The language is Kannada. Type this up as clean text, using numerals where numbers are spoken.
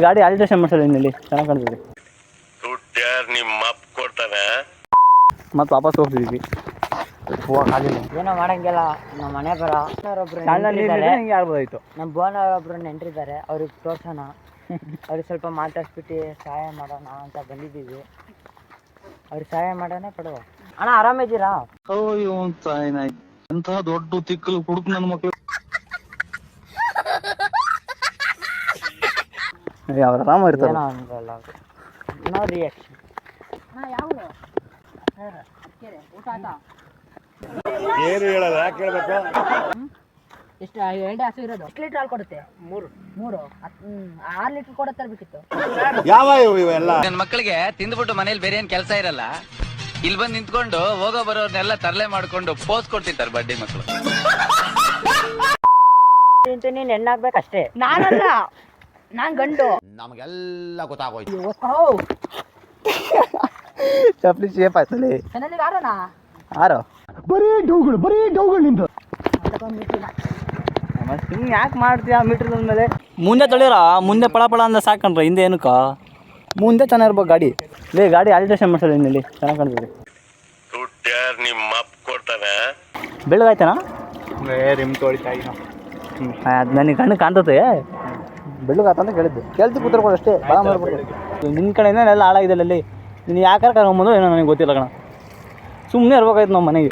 ಗಾಡಿ ಆಲ್ಟ್ರೇಷನ್ ಮಾಡ್ಸಲ್ಲ ಇಲ್ಲಿ ಚೆನ್ನಾಗಿ ಕಾಣ್ತದೆ. ಮತ್ತೆ ವಾಪಸ್ ಹೋಗ್ತಿದ್ವಿ. ಏನೋ ಮಾಡಂಗಿಲ್ಲ. ನಮ್ಮ ಮನೆ ಬರ ಹಿಂಗೆ ಆಗ್ಬೋದಾಯ್ತು. ನಮ್ಮ ಬೋನವ್ರು ಒಬ್ರು ನೆಂಟ್ರಿದ್ದಾರೆ, ಅವ್ರಿಗೆ ತೋರ್ಸೋಣ, ಅವ್ರಿಗೆ ಸ್ವಲ್ಪ ಮಾತಾಡ್ಸ್ಬಿಟ್ಟು ಸಹಾಯ ಮಾಡೋಣ ಅಂತ ಬಂದಿದ್ದೀವಿ. ಅವ್ರಿಗೆ ಸಹಾಯ ಮಾಡೋಣ ಕೊಡುವ. ಅಣ್ಣ ಆರಾಮಿದ್ದೀರಾ? ಎಂತ ದೊಡ್ಡ ತಿಕ್ಕಲು ಹುಡುಕ್ ನನ್ನ ಮಕ್ಕಳು. ಅವ್ರು ಆರಾಮ ಇರ್ತಾರೆ. ಏನೋ ಅನ್ಬಲ್ಲ, ನೋ ರಿಯಾಕ್ಷನ್. ಏನು ಹೇಳಲ್ಲ, ಯಾಕೆ ಹೇಳ್ಬೇಕು? ಎಷ್ಟು 2 ಹಸು ಇರೋದು? ಎಷ್ಟು ಲೀಟ್ರ್ ಹಾಲು ಕೊಡುತ್ತೆ? 3 6 ಲೀಟ್ರ್ ಕೊಡುತ್ತೆ ಬೇಕಿತ್ತು. ಯಾವ ಇವೆಲ್ಲ ನನ್ನ ಮಕ್ಕಳಿಗೆ ತಿಂದ್ಬಿಟ್ಟು ಮನೇಲಿ ಬೇರೆ ಏನ್ ಕೆಲಸ ಇರಲ್ಲ, ಇಲ್ಲಿ ಬಂದು ನಿಂತ್ಕೊಂಡು ಹೋಗೋ ಬರೋರ್ನೆಲ್ಲ ತರಲೆ ಮಾಡ್ಕೊಂಡು ಪೋಸ್ ಕೊಡ್ತಿರ್ತಾರೆ ಬಡ್ಡಿ ಮಕ್ಕಳು. ನೀನ್ ಹೆಣ್ಣಾಗ್ಬೇಕಷ್ಟೇ. ನಾನಲ್ಲ, ನಾನ್ ಗಂಡು. ನಮಗೆಲ್ಲ ಗೊತ್ತಾಗೋಯ್ತು. ಚಪ್ಲಿ ಶೇಪ್ ಆಯ್ತಲ್ಲಿ. ಚೆನ್ನಾಗಿ ಆರೋಣ. ಆರೋ ಬರೀ ಡೌಗಳು ನಿಂದು. ಹಿಂಗೆ ಯಾಕೆ ಮಾಡ್ತೀಯ ಮೀಟ್ರ್ ಮೇಲೆ? ಮುಂದೆ ತೊಳಿರ, ಮುಂದೆ ಪಳ ಅಂದ ಸಾಕಣ್ರ, ಹಿಂದೆ ಏನಕ್ಕ? ಮುಂದೆ ಚೆನ್ನಾಗಿರ್ಬೇಕು ಗಾಡಿ. ಗಾಡಿ ಆಲ್ಟ್ರೇಷನ್ ಮಾಡ್ಸಲ್ಲ ಇಲ್ಲಿ ಚೆನ್ನಾಗಿ ಕಾಣ್ತದೆ. ಬೆಳಗಾಯ್ತಾನ ರಿಮ್ ತೊಳಿತಾ ಅದು ನನಗೆ ಕಣ್ಣು ಕಾಣ್ತತೆ. ಬೆಳಗಾಯ್ತ ಕೇಳಿದ್ದು ಕೂತ್ಕೊಂಡು ಅಷ್ಟೇ. ಭಾಳ ಮಾಡ್ಬಿಡ್ತು ನಿನ್ನ ಕಡೆಯಿಂದ ಎಲ್ಲ ಹಾಳಾಗಿದ್ದಲ್ಲ ಅಲ್ಲಿ. ನೀನು ಯಾಕಾರ ಕರ್ಕೊಂಬಂದು ಏನೋ ನನಗೆ ಗೊತ್ತಿಲ್ಲ ಕಣ. ಸುಮ್ಮನೆ ಇರ್ಬೇಕಾಯ್ತು ನಮ್ಮ ಮನೆಗೆ.